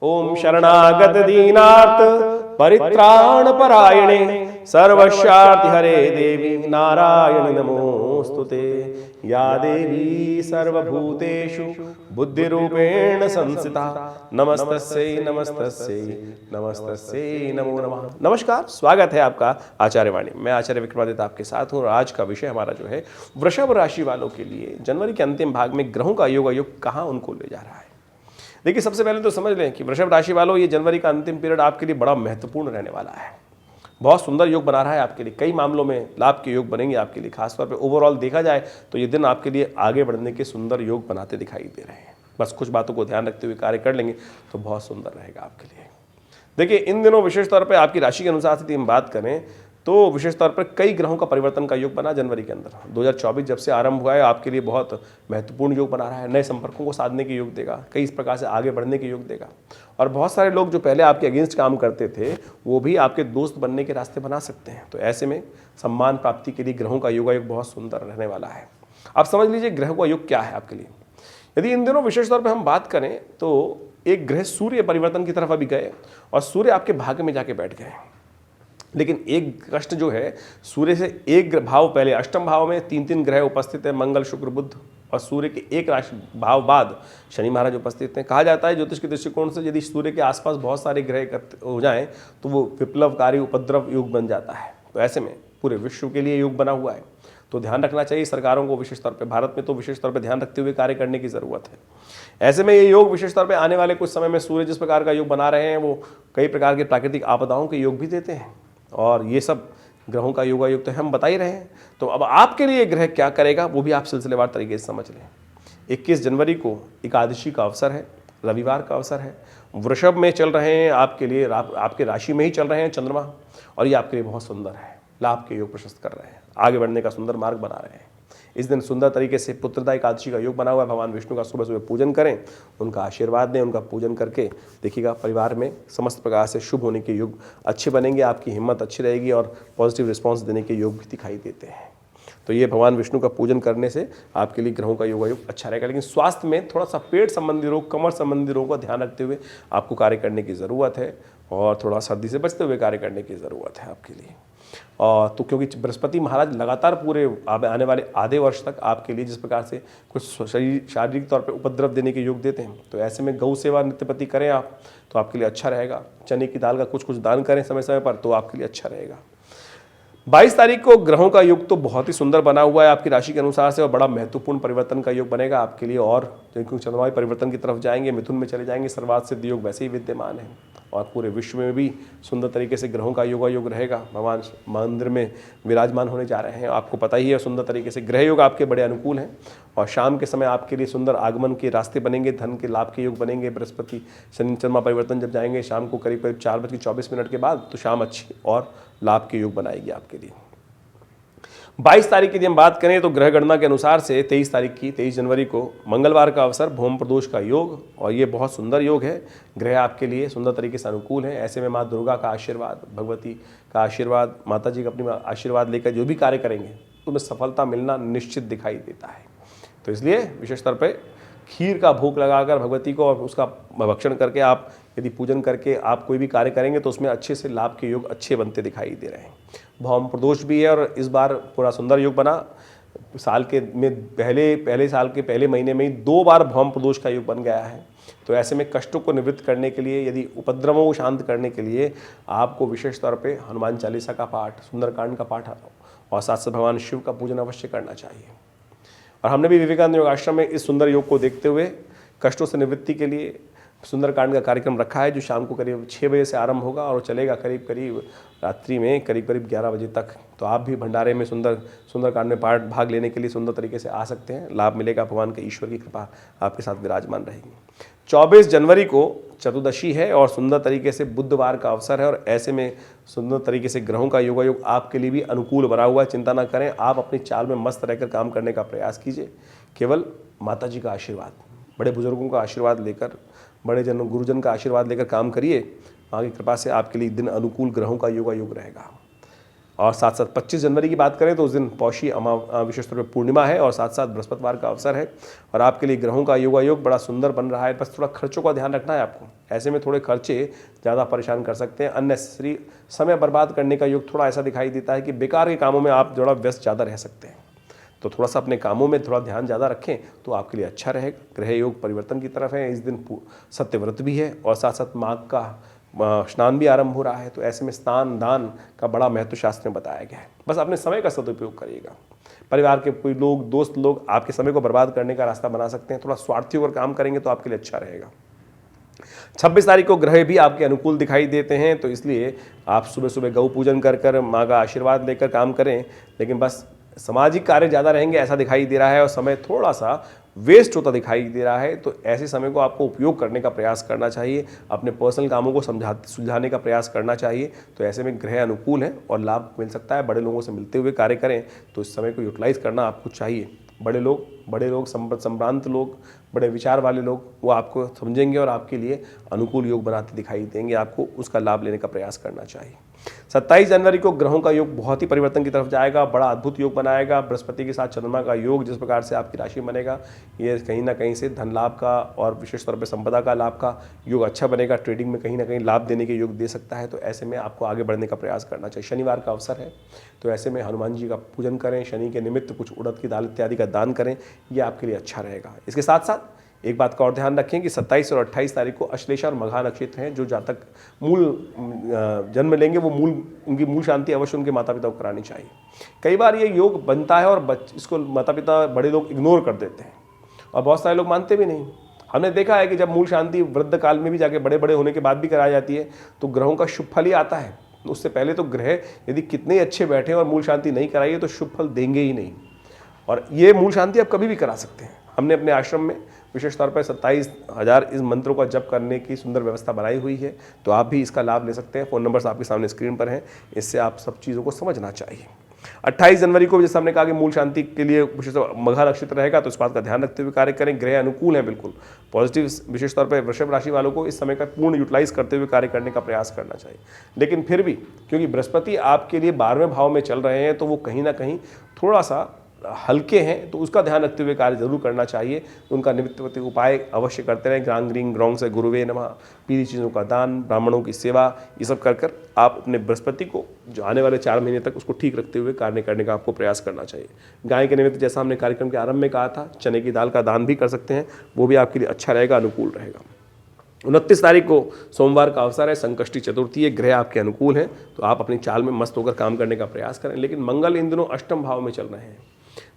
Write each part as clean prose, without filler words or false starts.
ओम शरणागत दीनार्थ परित्राण परायणे सर्वस्यार्ति हरे देवी नारायणी नमोस्तुते। या देवी सर्वभूतेषु बुद्धिरूपेण संस्थिता नमस्तस्यै नमस्तस्यै नमस्तस्यै नमो नमः। नमस्कार, स्वागत है आपका आचार्य वाणी। मैं आचार्य विक्रमादित्य आपके साथ हूँ और आज का विषय हमारा जो है वृषभ राशि वालों के लिए जनवरी के अंतिम भाग में ग्रहों का योग कहाँ उनको ले जा रहा है। देखिए, सबसे पहले तो समझ लें कि वृषभ राशि वालों, ये जनवरी का अंतिम पीरियड आपके लिए बड़ा महत्वपूर्ण रहने वाला है। बहुत सुंदर योग बना रहा है आपके लिए, कई मामलों में लाभ के योग बनेंगे आपके लिए। खासतौर पे ओवरऑल देखा जाए तो ये दिन आपके लिए आगे बढ़ने के सुंदर योग बनाते दिखाई दे रहे हैं। बस कुछ बातों को ध्यान रखते हुए कार्य कर लेंगे तो बहुत सुंदर रहेगा आपके लिए। देखिए, इन दिनों विशेष तौर पर आपकी राशि के अनुसार यदि हम बात करें तो विशेष तौर पर कई ग्रहों का परिवर्तन का योग बना जनवरी के अंदर। 2024 जब से आरंभ हुआ है आपके लिए बहुत महत्वपूर्ण योग बना रहा है। नए संपर्कों को साधने के योग देगा, कई इस प्रकार से आगे बढ़ने के योग देगा। और बहुत सारे लोग जो पहले आपके अगेंस्ट काम करते थे वो भी आपके दोस्त बनने के रास्ते बना सकते हैं। तो ऐसे में सम्मान प्राप्ति के लिए ग्रहों का योग बहुत सुंदर रहने वाला है। आप समझ लीजिए ग्रहों का योग क्या है आपके लिए। यदि इन दिनों विशेष तौर पर हम बात करें तो एक ग्रह सूर्य परिवर्तन की तरफ अभी गए और सूर्य आपके भाग्य में जाके बैठ गए। लेकिन एक कष्ट जो है, सूर्य से एक भाव पहले अष्टम भाव में तीन ग्रह उपस्थित है, मंगल शुक्र बुध, और सूर्य के एक राशि भाव बाद शनि महाराज उपस्थित हैं। कहा जाता है ज्योतिष के दृष्टिकोण से यदि सूर्य के आसपास बहुत सारे ग्रह एकत्र हो जाएं तो वो विप्लवकारी उपद्रव योग बन जाता है। तो ऐसे में पूरे विश्व के लिए योग बना हुआ है, तो ध्यान रखना चाहिए सरकारों को। विशेष तौर पर भारत में तो विशेष तौर पर ध्यान रखते हुए कार्य करने की जरूरत है। ऐसे में ये योग विशेष तौर पर आने वाले कुछ समय में सूर्य जिस प्रकार का योग बना रहे हैं वो कई प्रकार के प्राकृतिक आपदाओं के योग भी देते हैं, और ये सब ग्रहों का योग तो हम बता ही रहे हैं। तो अब आपके लिए ग्रह क्या करेगा वो भी आप सिलसिलेवार तरीके से समझ लें। 21 जनवरी को एकादशी का अवसर है, रविवार का अवसर है। वृषभ में चल रहे हैं आपके लिए, आपके राशि में ही चल रहे हैं चंद्रमा, और ये आपके लिए बहुत सुंदर है। लाभ के योग प्रशस्त कर रहे हैं, आगे बढ़ने का सुंदर मार्ग बना रहे हैं। इस दिन सुंदर तरीके से पुत्रदा एकादशी का योग बना हुआ है। भगवान विष्णु का सुबह सुबह पूजन करें, उनका आशीर्वाद दें। उनका पूजन करके देखिएगा परिवार में समस्त प्रकार से शुभ होने के योग अच्छे बनेंगे, आपकी हिम्मत अच्छी रहेगी और पॉजिटिव रिस्पांस देने के योग भी दिखाई देते हैं। तो ये भगवान विष्णु का पूजन करने से आपके लिए ग्रहों का योग अच्छा रहेगा। लेकिन स्वास्थ्य में थोड़ा सा पेट संबंधी रोग, कमर संबंधी रोगों का ध्यान रखते हुए आपको कार्य करने की ज़रूरत है, और थोड़ा सर्दी से बचते हुए कार्य करने की ज़रूरत है आपके लिए। और तो क्योंकि बृहस्पति महाराज लगातार पूरे आने वाले आधे वर्ष तक आपके लिए जिस प्रकार से कुछ शारीरिक तौर पे उपद्रव देने के योग देते हैं, तो ऐसे में गौ सेवा नित्यपति करें आप तो आपके लिए अच्छा रहेगा। चने की दाल का कुछ दान करें समय समय पर तो आपके लिए अच्छा रहेगा। 22 तारीख को ग्रहों का योग तो बहुत ही सुंदर बना हुआ है आपकी राशि के अनुसार से, और बड़ा महत्वपूर्ण परिवर्तन का योग बनेगा आपके लिए। और क्योंकि चंद्रमा परिवर्तन की तरफ जाएंगे, मिथुन में चले जाएंगे, सर्वार्थ सिद्ध योग वैसे ही विद्यमान है, और पूरे विश्व में भी सुंदर तरीके से ग्रहों का योग रहेगा। भगवान मंदिर में विराजमान होने जा रहे हैं, आपको पता ही है। सुंदर तरीके से ग्रह योग आपके बड़े अनुकूल हैं, और शाम के समय आपके लिए सुंदर आगमन के रास्ते बनेंगे, धन के लाभ के योग बनेंगे। बृहस्पति शनि चंद्रमा परिवर्तन जब जाएंगे शाम को करीब 4:24 के बाद, तो शाम अच्छी और लाभ के योग बनाएगी आपके लिए। 22 तारीख की यदि हम बात करें तो ग्रह गणना के अनुसार से 23 जनवरी को मंगलवार का अवसर, भौम प्रदोष का योग, और ये बहुत सुंदर योग है। ग्रह आपके लिए सुंदर तरीके से अनुकूल है। ऐसे में माँ दुर्गा का आशीर्वाद, भगवती का आशीर्वाद, माता जी का अपनी आशीर्वाद लेकर जो भी कार्य करेंगे तो उसमें सफलता मिलना निश्चित दिखाई देता है। तो इसलिए विशेष तौर पर खीर का भोग लगाकर भगवती को और उसका भक्षण करके आप यदि पूजन करके आप कोई भी कार्य करेंगे तो उसमें अच्छे से लाभ के योग अच्छे बनते दिखाई दे रहे हैं। भौम प्रदोष भी है, और इस बार पूरा सुंदर योग बना। साल के में पहले साल के पहले महीने में ही 2 बार भौम प्रदोष का योग बन गया है। तो ऐसे में कष्टों को निवृत्त करने के लिए, यदि उपद्रवों को शांत करने के लिए आपको विशेष तौर पे हनुमान चालीसा का पाठ, सुंदरकांड का पाठ और साथ साथ भगवान शिव का पूजन अवश्य करना चाहिए। और हमने भी विवेकानंद योग आश्रम में इस सुंदर योग को देखते हुए कष्टों से निवृत्ति के लिए सुंदरकांड का कार्यक्रम रखा है, जो शाम को करीब 6 बजे से आरंभ होगा और चलेगा करीब रात्रि में करीब 11 बजे तक। तो आप भी भंडारे में सुंदरकांड में भाग लेने के लिए सुंदर तरीके से आ सकते हैं। लाभ मिलेगा, भगवान के ईश्वर की कृपा आपके साथ विराजमान रहेगी। 24 जनवरी को चतुर्दशी है और सुंदर तरीके से बुधवार का अवसर है, और ऐसे में सुंदर तरीके से ग्रहों का योग आपके लिए भी अनुकूल बना हुआ है। चिंता ना करें, आप अपनी चाल में मस्त रहकर काम करने का प्रयास कीजिए। केवल माता जी का आशीर्वाद, बड़े बुजुर्गों का आशीर्वाद लेकर, बड़े गुरुजन का आशीर्वाद लेकर काम करिए। माँ की कृपा से आपके लिए दिन अनुकूल ग्रहों का योग रहेगा। और साथ साथ 25 जनवरी की बात करें तो उस दिन पौषी विशेष तौर पर पूर्णिमा है और साथ साथ बृहस्पतिवार का अवसर है और आपके लिए ग्रहों का योगायोग बड़ा सुंदर बन रहा है। बस थोड़ा खर्चों का ध्यान रखना है आपको, ऐसे में थोड़े खर्चे ज़्यादा परेशान कर सकते हैं। अननेसेसरी समय बर्बाद करने का योग थोड़ा ऐसा दिखाई देता है कि बेकार के कामों में आप थोड़ा व्यस्त ज़्यादा रह सकते हैं, तो थोड़ा सा अपने कामों में थोड़ा ध्यान ज़्यादा रखें तो आपके लिए अच्छा रहेगा। ग्रह योग परिवर्तन की तरफ है, इस दिन सत्यव्रत भी है और साथ साथ माघ का स्नान भी आरंभ हो रहा है, तो ऐसे में स्नान दान का बड़ा महत्व शास्त्र में बताया गया है। बस अपने समय का सदुपयोग करिएगा। परिवार के कोई लोग, दोस्त लोग आपके समय को बर्बाद करने का रास्ता बना सकते हैं, थोड़ा स्वार्थी होकर काम करेंगे तो आपके लिए अच्छा रहेगा। 26 तारीख को ग्रह भी आपके अनुकूल दिखाई देते हैं, तो इसलिए आप सुबह सुबह गौ पूजन कर कर माँ का आशीर्वाद लेकर काम करें, लेकिन बस सामाजिक कार्य ज़्यादा रहेंगे ऐसा दिखाई दे रहा है और समय थोड़ा सा वेस्ट होता दिखाई दे रहा है। तो ऐसे समय को आपको उपयोग करने का प्रयास करना चाहिए, अपने पर्सनल कामों को सुलझाने का प्रयास करना चाहिए। तो ऐसे में ग्रह अनुकूल है और लाभ मिल सकता है। बड़े लोगों से मिलते हुए कार्य करें तो इस समय को यूटिलाइज करना आपको चाहिए। बड़े लोग संभ्रांत लोग, बड़े विचार वाले लोग वो आपको समझेंगे और आपके लिए अनुकूल योग बनाते दिखाई देंगे। आपको उसका लाभ लेने का प्रयास करना चाहिए। 27 जनवरी को ग्रहों का योग बहुत ही परिवर्तन की तरफ जाएगा, बड़ा अद्भुत योग बनाएगा। बृहस्पति के साथ चंद्रमा का योग जिस प्रकार से आपकी राशि बनेगा, ये कहीं ना कहीं से धन लाभ का और विशेष तौर पर संपदा का लाभ का योग अच्छा बनेगा। ट्रेडिंग में कहीं ना कहीं लाभ देने के योग दे सकता है, तो ऐसे में आपको आगे बढ़ने का प्रयास करना चाहिए। शनिवार का अवसर है, तो ऐसे में हनुमान जी का पूजन करें, शनि के निमित्त कुछ उड़द की दाल इत्यादि का दान करें, ये आपके लिए अच्छा रहेगा। इसके साथ साथ एक बात का और ध्यान रखें कि 27 और 28 तारीख को अश्लेषा और मघा नक्षत्र हैं। जो जातक मूल जन्म लेंगे वो उनकी मूल शांति अवश्य उनके माता पिता को करानी चाहिए। कई बार ये योग बनता है और इसको माता पिता बड़े लोग इग्नोर कर देते हैं और बहुत सारे लोग मानते भी नहीं। हमने देखा है कि जब मूल शांति वृद्ध काल में भी जाके बड़े बड़े होने के बाद भी कराई जाती है तो ग्रहों का शुभ फल ही आता है। उससे पहले तो ग्रह यदि कितने अच्छे बैठे और मूल शांति नहीं कराइए तो शुभ फल देंगे ही नहीं। और ये मूल शांति आप कभी भी करा सकते हैं। हमने अपने आश्रम में विशेष तौर पर 27,000 इस मंत्रों का जप करने की सुंदर व्यवस्था बनाई हुई है, तो आप भी इसका लाभ ले सकते हैं। फ़ोन नंबर्स आपके सामने स्क्रीन पर हैं, इससे आप सब चीज़ों को समझना चाहिए। 28 जनवरी को जैसे हमने कहा कि मूल शांति के लिए विशेष मघा नक्षत्र रहेगा, तो इस बात का ध्यान रखते हुए कार्य करें। ग्रह अनुकूल है, बिल्कुल पॉजिटिव। विशेष तौर पर वृषभ राशि वालों को इस समय का पूर्ण यूटिलाइज करते हुए कार्य करने का प्रयास करना चाहिए। लेकिन फिर भी क्योंकि बृहस्पति आपके लिए 12वें भाव में चल रहे हैं, तो वो कहीं ना कहीं थोड़ा सा हल्के हैं, तो उसका ध्यान रखते हुए कार्य जरूर करना चाहिए। तो उनका निमित्त उपाय अवश्य करते रहें। ग्रांग ग्रीन ग्रौंग से गुरुवे नमः, पीली चीज़ों का दान, ब्राह्मणों की सेवा, ये सब कर कर आप अपने बृहस्पति को जो आने वाले 4 महीने तक उसको ठीक रखते हुए कार्य करने का आपको प्रयास करना चाहिए। गाय के निमित्त जैसा हमने कार्यक्रम के आरंभ में कहा था, चने की दाल का दान भी कर सकते हैं, वो भी आपके लिए अच्छा रहेगा, अनुकूल रहेगा। 29 तारीख को सोमवार का अवसर है, संकष्टी चतुर्थी है। ग्रह आपके अनुकूल हैं, तो आप अपनी चाल में मस्त होकर काम करने का प्रयास करें। लेकिन मंगल इन दिनों अष्टम भाव में चल रहे हैं,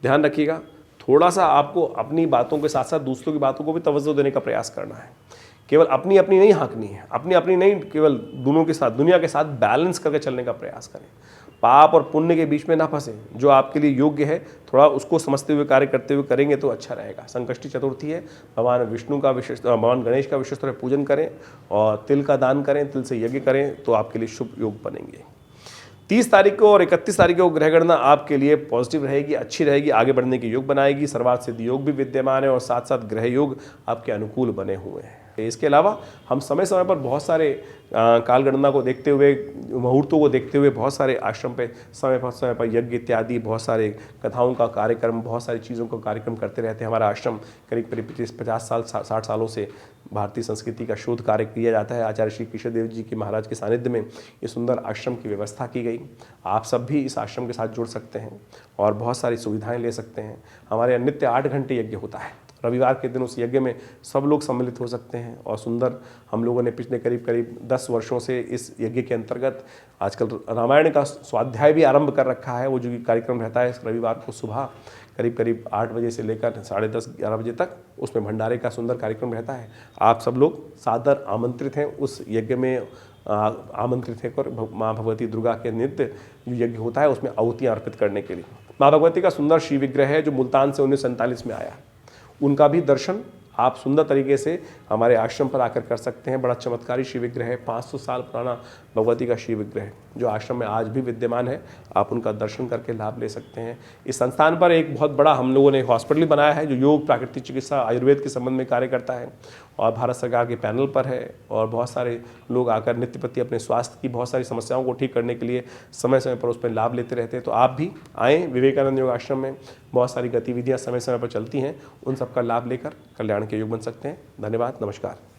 ध्यान रखिएगा। थोड़ा सा आपको अपनी बातों के साथ साथ दूसरों की बातों को भी तवज्जो देने का प्रयास करना है। केवल अपनी अपनी नहीं हाँकनी है, अपनी नहीं, केवल दोनों के साथ, दुनिया के साथ बैलेंस करके चलने का प्रयास करें। पाप और पुण्य के बीच में ना फंसे, जो आपके लिए योग्य है थोड़ा उसको समझते हुए कार्य करते हुए करेंगे तो अच्छा रहेगा। संकष्टी चतुर्थी है, भगवान विष्णु का भगवान गणेश का विशेष तरह पूजन करें और तिल का दान करें, तिल से यज्ञ करें, तो आपके लिए शुभ योग बनेंगे। 30 तारीख को और 31 तारीख को ग्रह गणना आपके लिए पॉजिटिव रहेगी, अच्छी रहेगी, आगे बढ़ने की योग बनाएगी। सर्वार्थ सिद्धि योग भी विद्यमान है और साथ साथ ग्रह योग आपके अनुकूल बने हुए हैं। इसके अलावा हम समय समय पर बहुत सारे काल गणना को देखते हुए, मुहूर्तों को देखते हुए बहुत सारे आश्रम पे समय पर यज्ञ इत्यादि, बहुत सारे कथाओं का कार्यक्रम, बहुत सारी चीज़ों का कार्यक्रम करते रहते हैं। हमारा आश्रम करीब 50 साल 60 सालों से भारतीय संस्कृति का शोध कार्य किया जाता है। आचार्य श्री कृष्णदेव जी की महाराज के सानिध्य में ये सुंदर आश्रम की व्यवस्था की गई। आप सब भी इस आश्रम के साथ जुड़ सकते हैं और बहुत सारी सुविधाएं ले सकते हैं। हमारे यहाँ नित्य 8 घंटे यज्ञ होता है। रविवार के दिन उस यज्ञ में सब लोग सम्मिलित हो सकते हैं और सुंदर हम लोगों ने पिछले करीब 10 वर्षों से इस यज्ञ के अंतर्गत आजकल रामायण का स्वाध्याय भी आरंभ कर रखा है। वो जो कार्यक्रम रहता है इस रविवार को सुबह करीब 8 बजे से लेकर 10:30-11 बजे तक, उसमें भंडारे का सुंदर कार्यक्रम रहता है। आप सब लोग सादर आमंत्रित हैं उस यज्ञ में आमंत्रित होकर माँ भगवती दुर्गा के नित्य जो यज्ञ होता है उसमें आहुतियाँ अर्पित करने के लिए। माँ भगवती का सुंदर श्री विग्रह है जो मुल्तान से 1947 में आया, उनका भी दर्शन आप सुंदर तरीके से हमारे आश्रम पर आकर कर सकते हैं। बड़ा चमत्कारी शिव विग्रह है, 500 साल पुराना भगवती का शिव विग्रह जो आश्रम में आज भी विद्यमान है। आप उनका दर्शन करके लाभ ले सकते हैं। इस संस्थान पर एक बहुत बड़ा हम लोगों ने हॉस्पिटल बनाया है जो योग, प्राकृतिक चिकित्सा, आयुर्वेद के संबंध में कार्य करता है और भारत सरकार के पैनल पर है, और बहुत सारे लोग आकर नित्य प्रति अपने स्वास्थ्य की बहुत सारी समस्याओं को ठीक करने के लिए समय समय पर उस पर लाभ लेते रहते हैं। तो आप भी आएँ, विवेकानंद योग आश्रम में बहुत सारी गतिविधियाँ समय समय पर चलती हैं, उन सबका लाभ लेकर कल्याण के योग बन सकते हैं। धन्यवाद, नमस्कार।